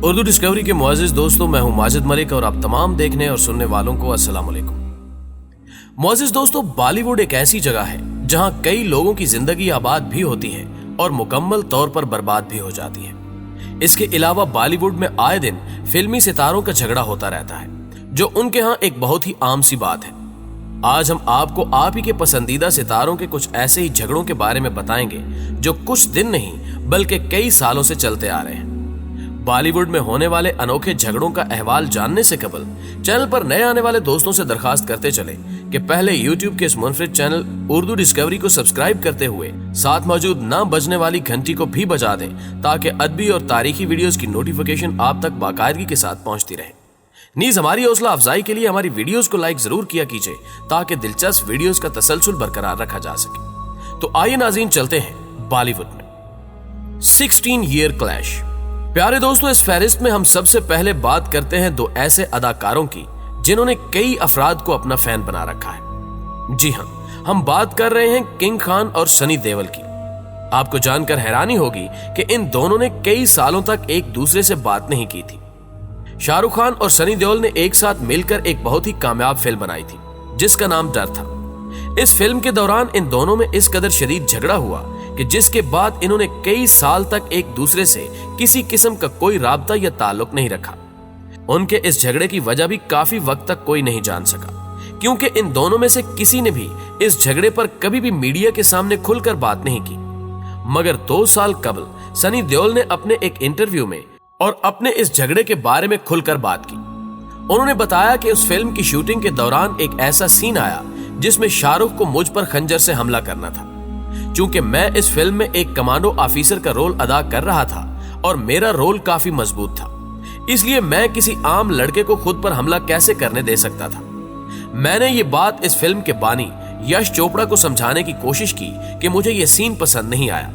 Urdu discovery के मुअज़्ज़िज़ दोस्तों, मैं हूं माजिद मलिक और आप तमाम देखने और सुनने वालों को अस्सलाम वालेकुम। मुअज़्ज़िज़ दोस्तों, बॉलीवुड एक ऐसी जगह है जहां कई लोगों की जिंदगी आबाद भी होती है और मुकम्मल तौर पर बर्बाद भी हो जाती है। इसके अलावा बॉलीवुड में आए दिन फिल्मी सितारों का झगड़ा होता रहता है, जो उनके यहाँ एक बहुत ही आम सी बात है। आज हम आपको आप ही के पसंदीदा सितारों के कुछ ऐसे ही झगड़ों के बारे में बताएंगे जो कुछ दिन नहीं बल्कि कई सालों से चलते आ रहे हैं। बॉलीवुड में होने वाले अनोखे झगड़ों का अहवाल जानने से कबल चैनल पर नए आने वाले दोस्तों से दरखास्त करते चले कि पहले YouTube के इस मुनफरिद चैनल उर्दू डिस्कवरी को सब्सक्राइब करते हुए साथ मौजूद ना बजने वाली घंटी को भी बजा दें, ताकि अदबी और तारीखी वीडियोस की नोटिफिकेशन आप तक बाकायदगी के साथ पहुंचती रहे। नीज हमारी हौसला अफजाई के लिए हमारी वीडियोस को लाइक जरूर किया कीजिए, ताकि दिलचस्प वीडियोस का तसलसल बरकरार रखा जा सके। तो आइए नाज़रीन, चलते हैं बॉलीवुड में। 16 ईयर क्लैश। प्यारे दोस्तों, इस फहरिस्त में हम सबसे पहले बात करते हैं दो ऐसे अदाकारों की जिन्होंने कई अफराद को अपना फैन बना रखा है। जी हाँ, हम बात कर रहे हैं किंग खान और सनी देओल की। आपको जानकर हैरानी होगी कि इन दोनों ने कई सालों तक एक दूसरे से बात नहीं की थी। शाहरुख खान और सनी देओल ने एक साथ मिलकर एक बहुत ही कामयाब फिल्म बनाई थी जिसका नाम डर था। इस फिल्म के दौरान इन दोनों में इस कदर शदीद झगड़ा हुआ कि जिसके बाद इन्होंने कई साल तक एक दूसरे से किसी किस्म का कोई राबता या ताल्लुक नहीं रखा। उनके इस झगड़े की वजह भी काफी वक्त तक कोई नहीं जान सका, क्योंकि इन दोनों में से किसी ने भी इस झगड़े पर कभी भी मीडिया के सामने खुलकर बात नहीं की। मगर 2 साल कबल सनी देओल ने अपने एक इंटरव्यू में और अपने इस झगड़े के बारे में खुलकर बात की। उन्होंने बताया कि उस फिल्म की शूटिंग के दौरान एक ऐसा सीन आया जिसमें शाहरुख को मुझ पर खंजर से हमला करना था। चूंकि मैं इस फिल्म में एक कमांडो ऑफिसर का रोल अदा कर रहा था और मेरा रोल काफी मजबूत था, इसलिए मैं किसी आम लड़के को खुद पर हमला कैसे करने दे सकता था। मैंने ये बात इस फिल्म के बानी यश चोपड़ा को समझाने की कोशिश की कि मुझे ये सीन पसंद नहीं आया।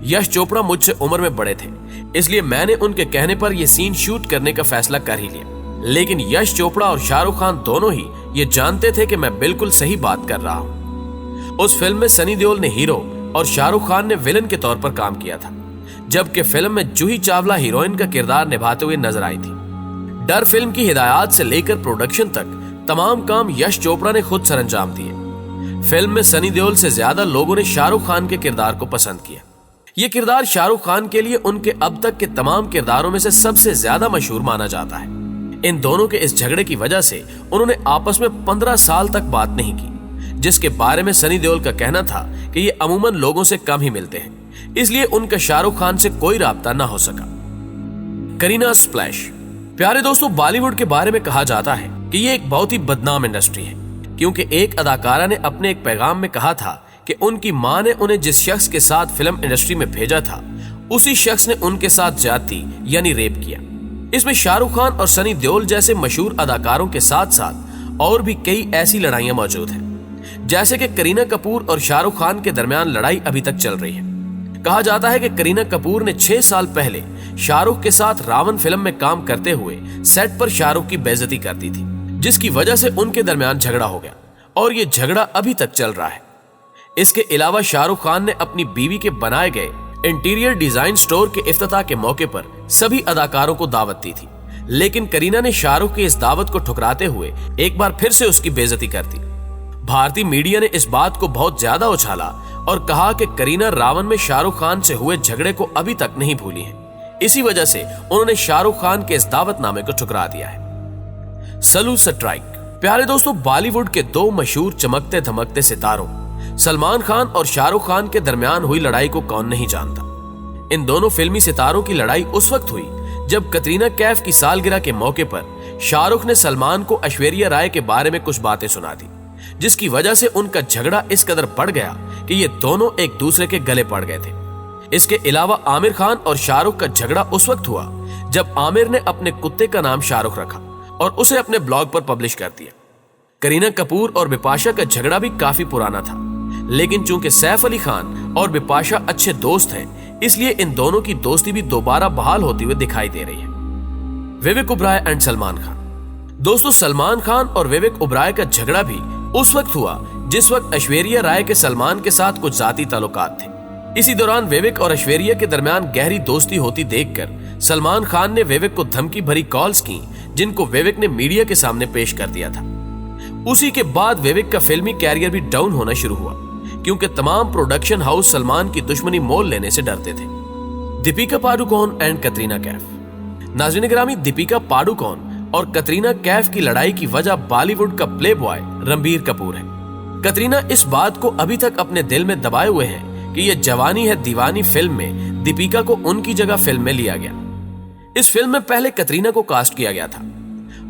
यश चोपड़ा मुझसे उम्र में बड़े थे, इसलिए मैंने उनके कहने पर यह सीन शूट करने का फैसला कर ही लिया। लेकिन यश चोपड़ा और शाहरुख खान दोनों ही ये जानते थे कि मैं बिल्कुल सही बात कर रहा हूं। उस फिल्म में सनी देओल ने हीरो और शाहरुख खान ने विलन के तौर पर काम किया था, जबकि फिल्म में जूही चावला हीरोइन का किरदार निभाते हुए नजर आई थी। डर फिल्म की हिदायत से लेकर प्रोडक्शन तक तमाम काम यश चोपड़ा ने खुद सरंजाम दिए। फिल्म में सनी देओल से ज्यादा लोगों ने शाहरुख खान के किरदार को पसंद किया। यह किरदार शाहरुख खान के लिए उनके अब तक के तमाम किरदारों में से सबसे ज्यादा मशहूर माना जाता है। इन दोनों के इस झगड़े की वजह से उन्होंने आपस में 15 साल तक बात नहीं की, जिसके बारे में सनी देओल का कहना था कि ये अमूमन लोगों से कम ही मिलते हैं, इसलिए उनका शाहरुख खान से कोई राब्ता ना हो सका। करीना स्प्लैश। प्यारे दोस्तों, बॉलीवुड के बारे में कहा जाता है कि ये एक बहुत ही बदनाम इंडस्ट्री है, क्योंकि एक अदाकारा ने अपने एक पैगाम में कहा था कि उनकी मां ने उन्हें जिस शख्स के साथ फिल्म इंडस्ट्री में भेजा था, उसी शख्स ने उनके साथ ज्यादती यानी रेप किया। इसमें शाहरुख खान और सनी देओल जैसे मशहूर अदाकारों के साथ साथ और भी कई ऐसी लड़ाइयां मौजूद हैं, जैसे कि करीना कपूर और शाहरुख खान के दरमियान लड़ाई अभी तक चल रही है। कहा जाता है कि करीना कपूर ने 6 साल पहले शाहरुख के साथ रावण फिल्म में काम करते हुए सेट पर शाहरुख की बेइज्जती कर दी थी, जिसकी वजह से उनके दरमियान झगड़ा हो गया और ये झगड़ा अभी तक चल रहा है। इसके अलावा शाहरुख खान ने अपनी बीवी के बनाए गए इंटीरियर डिजाइन स्टोर के इफ्तिताह के मौके पर सभी अदाकारों को दावत दी थी, लेकिन करीना ने शाहरुख की इस दावत को ठुकराते हुए एक बार फिर से उसकी बेइज्जती कर दी। भारतीय मीडिया ने इस बात को बहुत ज्यादा उछाला और कहा कि करीना रावण में शाहरुख खान से हुए झगड़े को अभी तक नहीं भूली है। इसी वजह से उन्होंने शाहरुख खान के इस दावतनामे को ठुकरा दिया है। सलू स्ट्राइक। प्यारे दोस्तों, बॉलीवुड के 2 मशहूर चमकते धमकते सितारों सलमान खान और शाहरुख खान के दरमियान हुई लड़ाई को कौन नहीं जानता। इन दोनों फिल्मी सितारों की लड़ाई उस वक्त हुई जब कतरीना कैफ की सालगिरह के मौके पर शाहरुख ने सलमान को ऐश्वर्या राय के बारे में कुछ बातें सुना दी, जिसकी वजह से उनका झगड़ा इस कदर बढ़ गया कि ये दोनों एक दूसरे के गले पड़ गए थे। इसके अलावा आमिर खान और शाहरुख का झगड़ा उस वक्त हुआ जब आमिर ने अपने कुत्ते का नाम शाहरुख रखा और उसे अपने ब्लॉग पर पब्लिश कर दिया। करीना कपूर और बिपाशा का झगड़ा भी काफी पुराना था, लेकिन चूंकि सैफ अली खान और बिपाशा अच्छे दोस्त हैं, इसलिए इन दोनों की दोस्ती भी दोबारा बहाल होती हुई दिखाई दे रही है। विवेक ओबराय एंड सलमान खान। दोस्तों, सलमान खान और विवेक ओबराय का झगड़ा भी उस वक्त हुआ जिस वक्त ऐश्वर्या राय के सलमान के साथ कुछ जाती ताल्लुकात थे। इसी दौरान विवेक और ऐश्वर्या के दरमियान गहरी दोस्ती होती देखकर सलमान खान ने विवेक को धमकी भरी कॉल्स की, जिनको विवेक ने मीडिया के सामने पेश कर दिया था। उसी के बाद विवेक का फिल्मी कैरियर भी डाउन होना शुरू हुआ, क्योंकि तमाम प्रोडक्शन हाउस सलमान की दुश्मनी मोल लेने से डरते थे। दीपिका पादुकोण एंड कतरीना कैफ। नाज़रीन गिरामी, दीपिका पादुकोण और कतरीना कैफ की लड़ाई की वजह बॉलीवुड का प्ले बॉय रणबीर कपूर है। कतरीना इस बात को अभी तक अपने दिल में दबाए हुए हैं कि यह जवानी है दीवानी फिल्म में दीपिका को उनकी जगह फिल्म में लिया गया। इस फिल्म में पहले कतरीना को कास्ट किया गया था।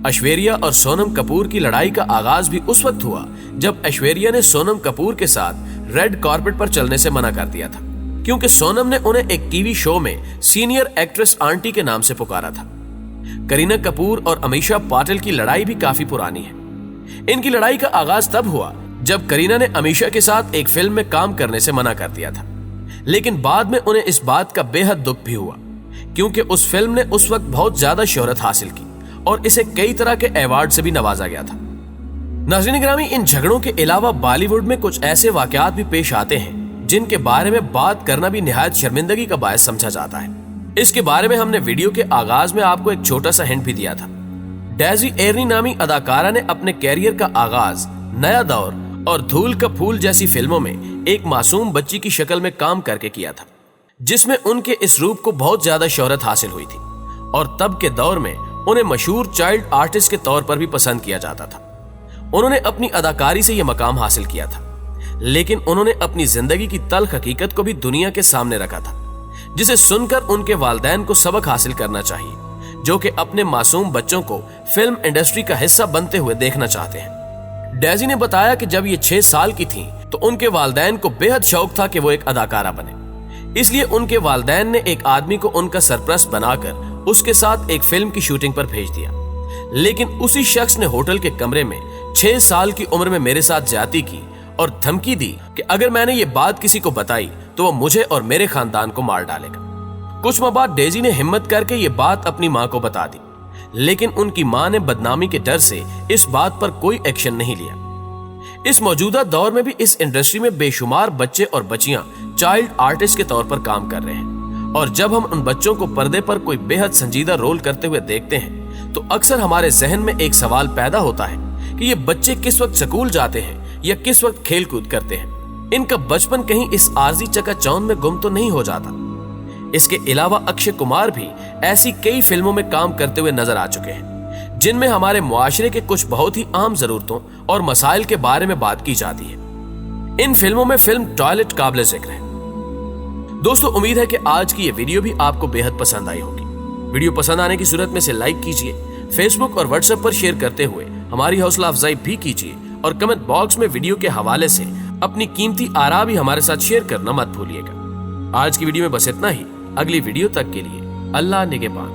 ऐश्वर्या और सोनम कपूर की लड़ाई का आगाज भी उस वक्त हुआ जब ऐश्वर्या ने सोनम कपूर के साथ रेड कार्पेट पर चलने से मना कर दिया था, क्योंकि सोनम ने उन्हें एक टीवी शो में सीनियर एक्ट्रेस आंटी के नाम से पुकारा था। करीना कपूर और अमीषा पाटिल की लड़ाई भी काफी पुरानी है। इनकी लड़ाई का आगाज तब हुआ जब करीना ने अमीषा के साथ एक फिल्म में काम करने से मना कर दिया था, लेकिन बाद में उन्हें इस बात का बेहद दुख भी हुआ, क्योंकि उस फिल्म ने उस वक्त बहुत ज्यादा शोहरत हासिल की और इसे कई तरह के अवार्ड से भी नवाजा गया था। नाज़रीन गिरामी, इन झगड़ों के अलावा बॉलीवुड में कुछ ऐसे वाकयात भी पेश आते हैं जिनके बारे में बात करना भी निहायत शर्मिंदगी का बायस समझा जाता है। इसके बारे में हमने वीडियो के आगाज में आपको एक छोटा सा हिंट भी दिया था। डेजी एरनी नामी अदाकारा ने अपने कैरियर का आगाज नया दौर और धूल का फूल जैसी फिल्मों में एक मासूम बच्ची की शक्ल में काम करके किया था, जिसमें उनके इस रूप को बहुत ज्यादा शोहरत हासिल हुई थी और तब के दौर में उन्हें मशहूर चाइल्ड आर्टिस्ट के तौर पर भी पसंद किया जाता था। उन्होंने अपनी अदाकारी से यह मकाम हासिल किया था, लेकिन उन्होंने अपनी जिंदगी की तल्ख हकीकत को भी दुनिया के सामने रखा था, जिसे सुनकर उनके वालिदैन को सबक हासिल करना चाहिए, जो कि अपने मासूम बच्चों को फिल्म इंडस्ट्री का हिस्सा बनते हुए देखना चाहते हैं। डेजी ने बताया कि जब ये 6 साल की थीं, तो उनके वालिदैन को बेहद शौक था कि वो एक अदाकारा बने। इसलिए उनके वालिदैन ने एक आदमी को उनका सरपरस्त बनाकर उसके साथ एक फिल्म की शूटिंग पर भेज दिया, लेकिन उसी शख्स ने होटल के कमरे में 6 साल की उम्र में मेरे साथ ज्यादती की और धमकी दी कि अगर मैंने ये बात किसी को बताई तो वो मुझे और मेरे खानदान को मार डालेगा। कुछ माह बाद डेजी ने हिम्मत करके ये बात अपनी मां को बता दी, लेकिन उनकी मां ने बदनामी के डर से इस बात पर कोई एक्शन नहीं लिया। इस मौजूदा दौर में भी इस इंडस्ट्री में बेशुमार बच्चे और बच्चियां चाइल्ड आर्टिस्ट के तौर पर काम कर रहे हैं, और जब हम उन बच्चों को पर्दे पर कोई बेहद संजीदा रोल करते हुए देखते हैं तो अक्सर हमारे जहन में एक सवाल पैदा होता है कि ये बच्चे किस वक्त स्कूल जाते हैं या किस वक्त खेल कूद करते हैं। इनका बचपन कहीं इस आरजी चकाचौंध में गुम तो नहीं हो जाता। इसके अलावा अक्षय कुमार भी ऐसी कई फिल्मों में काम करते हुए नजर आ चुके हैं, जिनमें हमारे मुआशरे के कुछ बहुत ही आम जरूरतों और मसाइल के बारे में बात की जाती है। इन फिल्मों में फिल्म टॉयलेट काबिल जिक्र है। दोस्तों, उम्मीद है कि आज की ये वीडियो भी आपको बेहद पसंद आई होगी। वीडियो पसंद आने की सूरत में इसे लाइक कीजिए, फेसबुक और व्हाट्सएप पर शेयर करते हुए हमारी हौसला अफजाई भी कीजिए, और कमेंट बॉक्स में वीडियो के हवाले से अपनी कीमती आरा भी हमारे साथ शेयर करना मत भूलिएगा। आज की वीडियो में बस इतना ही। अगली वीडियो तक के लिए अल्लाह निगहबान।